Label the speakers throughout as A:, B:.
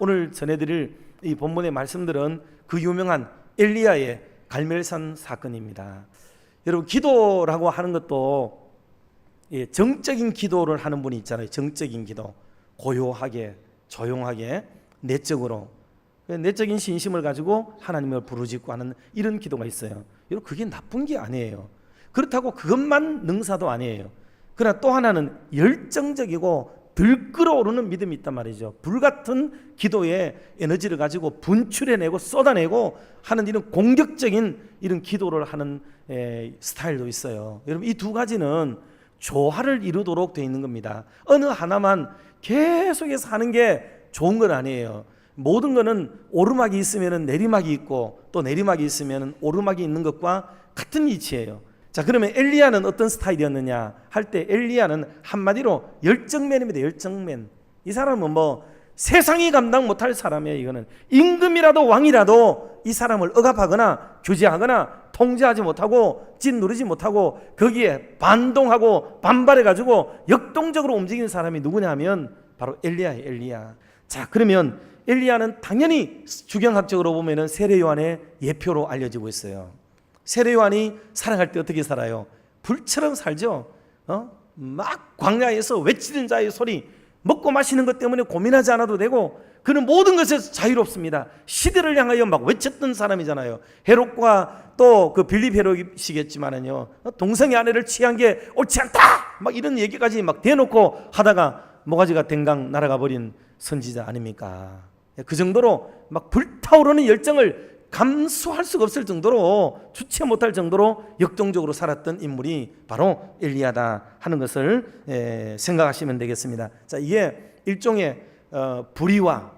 A: 오늘 전해드릴 이 본문의 말씀들은 그 유명한 엘리야의 갈멜산 사건입니다. 여러분, 기도라고 하는 것도 정적인 기도를 하는 분이 있잖아요. 정적인 기도, 고요하게, 조용하게, 내적으로, 내적인 신심을 가지고 하나님을 부르짖고 하는 이런 기도가 있어요. 여러분, 그게 나쁜 게 아니에요. 그렇다고 그것만 능사도 아니에요. 그러나 또 하나는 열정적이고 들끓어오르는 믿음이 있단 말이죠. 불같은 기도의 에너지를 가지고 분출해내고 쏟아내고 하는 이런 공격적인 이런 기도를 하는 스타일도 있어요. 여러분, 이 두 가지는 조화를 이루도록 되어 있는 겁니다. 어느 하나만 계속해서 하는 게 좋은 건 아니에요. 모든 것은 오르막이 있으면 내리막이 있고 또 내리막이 있으면 오르막이 있는 것과 같은 이치예요. 자, 그러면 엘리야는 어떤 스타일이었느냐 할 때 엘리야는 한마디로 열정맨입니다. 열정맨. 이 사람은 뭐 세상이 감당 못할 사람이에요. 이거는 임금이라도 왕이라도 이 사람을 억압하거나 규제하거나 통제하지 못하고 짓누르지 못하고 거기에 반동하고 반발해가지고 역동적으로 움직이는 사람이 누구냐 하면 바로 엘리야예요. 엘리야. 자, 그러면 엘리야는 당연히 주경학적으로 보면은 세례 요한의 예표로 알려지고 있어요. 세례 요한이 살아갈 때 어떻게 살아요? 불처럼 살죠. 막 광야에서 외치는 자의 소리, 먹고 마시는 것 때문에 고민하지 않아도 되고 그는 모든 것에서 자유롭습니다. 시대를 향하여 막 외쳤던 사람이잖아요. 헤롯과 또 그 빌립 헤롯이시겠지만은요, 동성의 아내를 취한 게 옳지 않다 막 이런 얘기까지 막 대놓고 하다가 모가지가 댕강 날아가 버린 선지자 아닙니까? 그 정도로 막 불타오르는 열정을 감수할 수가 없을 정도로, 주체 못할 정도로 역동적으로 살았던 인물이 바로 엘리야다 하는 것을 생각하시면 되겠습니다. 자, 이게 일종의 불의와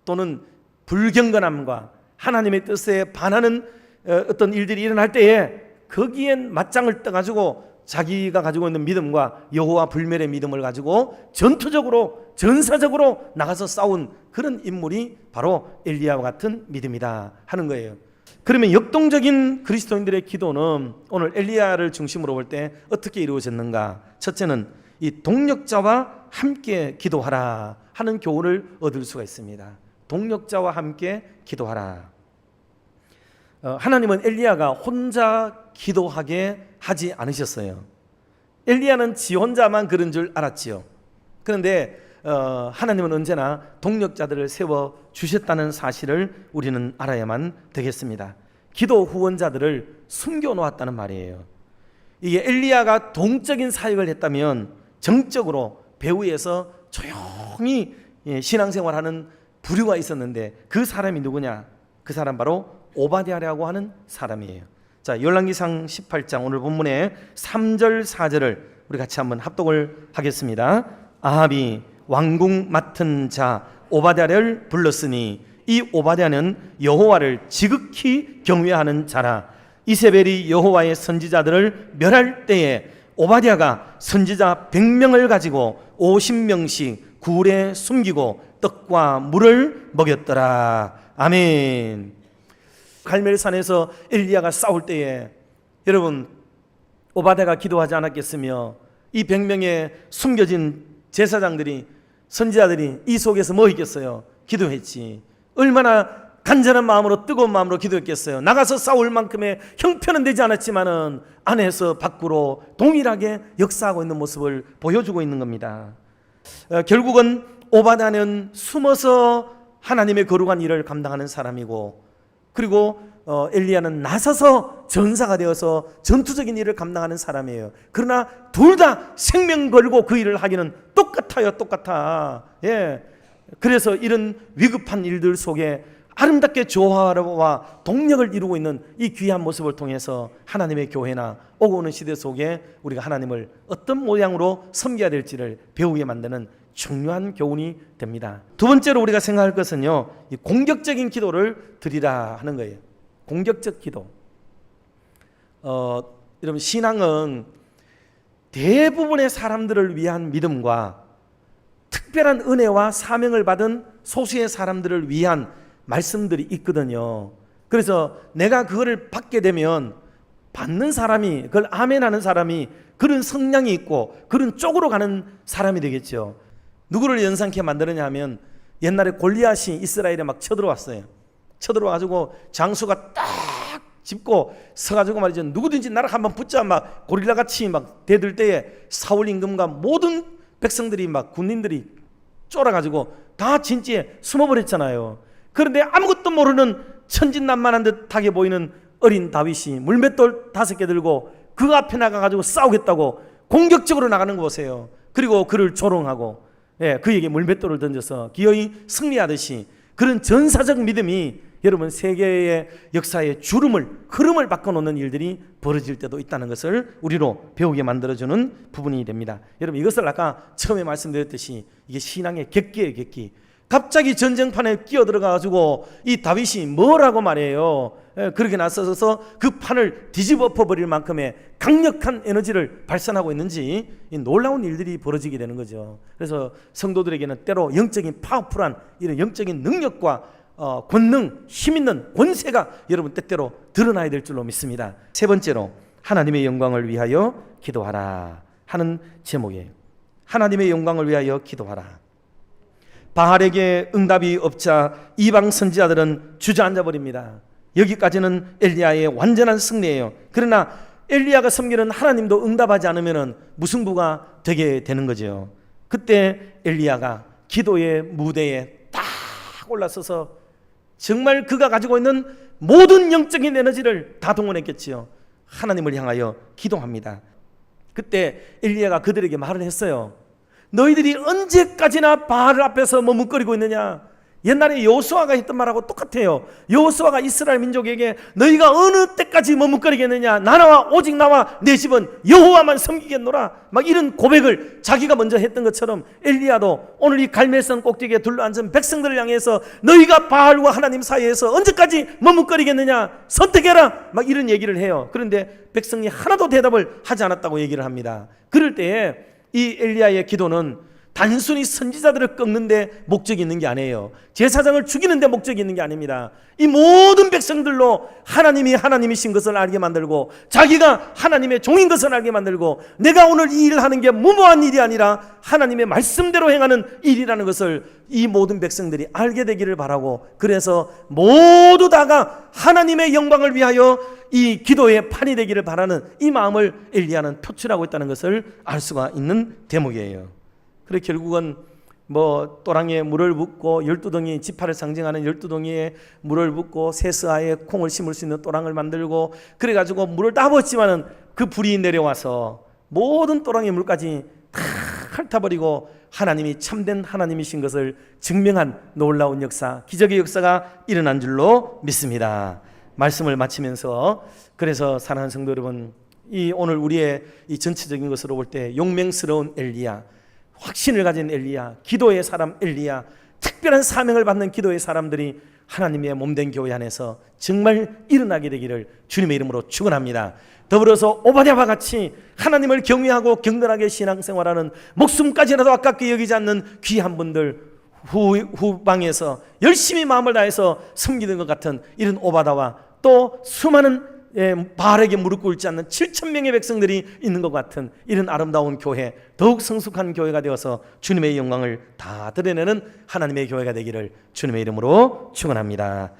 A: 또는 불경건함과 하나님의 뜻에 반하는 어떤 일들이 일어날 때에 거기엔 맞짱을 떠가지고 자기가 가지고 있는 믿음과 여호와 불멸의 믿음을 가지고 전투적으로 전사적으로 나가서 싸운 그런 인물이 바로 엘리야와 같은 믿음이다 하는 거예요. 그러면 역동적인 그리스도인들의 기도는 오늘 엘리야를 중심으로 볼 때 어떻게 이루어졌는가? 첫째는 이 동력자와 함께 기도하라 하는 교훈을 얻을 수가 있습니다. 동력자와 함께 기도하라. 하나님은 엘리야가 혼자 기도하게 하지 않으셨어요. 엘리야는 지 혼자만 그런 줄 알았지요. 그런데 하나님은 언제나 동력자들을 세워 주셨다는 사실을 우리는 알아야만 되겠습니다. 기도 후원자들을 숨겨놓았다는 말이에요. 이게 엘리야가 동적인 사역을 했다면 정적으로 배후에서 조용히 신앙생활하는 부류가 있었는데 그 사람이 누구냐? 그 사람 바로 오바댜라고 하는 사람이에요. 자, 열왕기상 18장 오늘 본문의 3절 4절을 우리 같이 한번 합독을 하겠습니다. 아합이 왕궁 맡은 자 오바댜를 불렀으니 이 오바댜는 여호와를 지극히 경외하는 자라. 이세벨이 여호와의 선지자들을 멸할 때에 오바댜가 선지자 100명을 가지고 50명씩 굴에 숨기고 떡과 물을 먹였더라. 아멘. 갈멜산에서 엘리야가 싸울 때에 여러분 오바댜가 기도하지 않았겠으며 이 100명의 숨겨진 제사장들이 선지자들이 이 속에서 뭐 있겠어요? 기도했지. 얼마나 간절한 마음으로 뜨거운 마음으로 기도했겠어요. 나가서 싸울 만큼의 형편은 되지 않았지만은 안에서 밖으로 동일하게 역사하고 있는 모습을 보여주고 있는 겁니다. 결국은 오바댜는 숨어서 하나님의 거룩한 일을 감당하는 사람이고 그리고 엘리야는 나서서 전사가 되어서 전투적인 일을 감당하는 사람이에요. 그러나 둘 다 생명 걸고 그 일을 하기는 똑같아요. 똑같아. 예. 그래서 이런 위급한 일들 속에 아름답게 조화와 동력을 이루고 있는 이 귀한 모습을 통해서 하나님의 교회나 오고 오는 시대 속에 우리가 하나님을 어떤 모양으로 섬겨야 될지를 배우게 만드는 중요한 교훈이 됩니다. 두 번째로 우리가 생각할 것은요, 이 공격적인 기도를 드리라 하는 거예요. 공격적 기도. 여러분, 신앙은 대부분의 사람들을 위한 믿음과 특별한 은혜와 사명을 받은 소수의 사람들을 위한 말씀들이 있거든요. 그래서 내가 그거를 받게 되면 받는 사람이, 그걸 아멘하는 사람이 그런 성량이 있고 그런 쪽으로 가는 사람이 되겠죠. 누구를 연상케 만드느냐 하면 옛날에 골리앗이 이스라엘에 막 쳐들어왔어요. 쳐들어와가지고 장수가 딱 짚고 서가지고 말이죠, 누구든지 나를 한번 붙자 막 고릴라같이 막 대들 때에 사울 임금과 모든 백성들이 막 군인들이 쫄아가지고 다 진지에 숨어버렸잖아요. 그런데 아무것도 모르는 천진난만한 듯하게 보이는 어린 다윗이 물맷돌 5개 들고 그 앞에 나가가지고 싸우겠다고 공격적으로 나가는 거 보세요. 그리고 그를 조롱하고 그에게 물맷돌을 던져서 기어이 승리하듯이 그런 전사적 믿음이 여러분 세계의 역사의 흐름을 바꿔놓는 일들이 벌어질 때도 있다는 것을 우리로 배우게 만들어주는 부분이 됩니다. 여러분 이것을 아까 처음에 말씀드렸듯이 이게 신앙의 객기예요. 객기. 갑자기 전쟁판에 끼어들어가지고 이 다윗이 뭐라고 말해요. 그렇게 나서서 그 판을 뒤집어 엎어버릴 만큼의 강력한 에너지를 발산하고 있는지 이 놀라운 일들이 벌어지게 되는 거죠. 그래서 성도들에게는 때로 영적인 파워풀한 이런 영적인 능력과 권능, 힘있는 권세가 여러분 때때로 드러나야 될 줄로 믿습니다. 세 번째로 하나님의 영광을 위하여 기도하라 하는 제목이에요. 하나님의 영광을 위하여 기도하라. 바알에게 응답이 없자 이방 선지자들은 주저앉아 버립니다. 여기까지는 엘리야의 완전한 승리예요. 그러나 엘리야가 섬기는 하나님도 응답하지 않으면 무승부가 되게 되는 거죠. 그때 엘리야가 기도의 무대에 딱 올라서서 정말 그가 가지고 있는 모든 영적인 에너지를 다 동원했겠지요. 하나님을 향하여 기도합니다. 그때 엘리야가 그들에게 말을 했어요. 너희들이 언제까지나 바알 앞에서 머뭇거리고 있느냐. 옛날에 여호수아가 했던 말하고 똑같아요. 여호수아가 이스라엘 민족에게 너희가 어느 때까지 머뭇거리겠느냐. 오직 나와 내 집은 여호와만 섬기겠노라. 막 이런 고백을 자기가 먼저 했던 것처럼 엘리야도 오늘 이 갈멜산 꼭대기에 둘러앉은 백성들을 향해서 너희가 바알과 하나님 사이에서 언제까지 머뭇거리겠느냐. 선택해라. 막 이런 얘기를 해요. 그런데 백성이 하나도 대답을 하지 않았다고 얘기를 합니다. 그럴 때에 이 엘리야의 기도는 단순히 선지자들을 꺾는 데 목적이 있는 게 아니에요. 제사장을 죽이는 데 목적이 있는 게 아닙니다. 이 모든 백성들로 하나님이 하나님이신 것을 알게 만들고 자기가 하나님의 종인 것을 알게 만들고 내가 오늘 이 일을 하는 게 무모한 일이 아니라 하나님의 말씀대로 행하는 일이라는 것을 이 모든 백성들이 알게 되기를 바라고, 그래서 모두 다가 하나님의 영광을 위하여 이 기도의 판이 되기를 바라는 이 마음을 엘리야는 표출하고 있다는 것을 알 수가 있는 대목이에요. 그래 결국은 또랑에 물을 붓고 12덩이, 지파를 상징하는 12덩이에 물을 붓고 세스아에 콩을 심을 수 있는 또랑을 만들고 그래가지고 물을 다 부었지만은 그 불이 내려와서 모든 또랑의 물까지 다 핥아버리고 하나님이 참된 하나님이신 것을 증명한 놀라운 역사, 기적의 역사가 일어난 줄로 믿습니다. 말씀을 마치면서 그래서 사랑하는 성도 여러분, 이 오늘 우리의 이 전체적인 것으로 볼 때 용맹스러운 엘리야, 확신을 가진 엘리야, 기도의 사람 엘리야, 특별한 사명을 받는 기도의 사람들이 하나님의 몸된 교회 안에서 정말 일어나게 되기를 주님의 이름으로 축원합니다. 더불어서 오바댜와 같이 하나님을 경외하고 경건하게 신앙생활하는, 목숨까지라도 아깝게 여기지 않는 귀한 분들 후방에서 열심히 마음을 다해서 섬기는 것 같은 이런 오바댜와 또 수많은 바알에게 무릎 꿇지 않는 7,000명의 백성들이 있는 것 같은 이런 아름다운 교회, 더욱 성숙한 교회가 되어서 주님의 영광을 다 드러내는 하나님의 교회가 되기를 주님의 이름으로 축원합니다.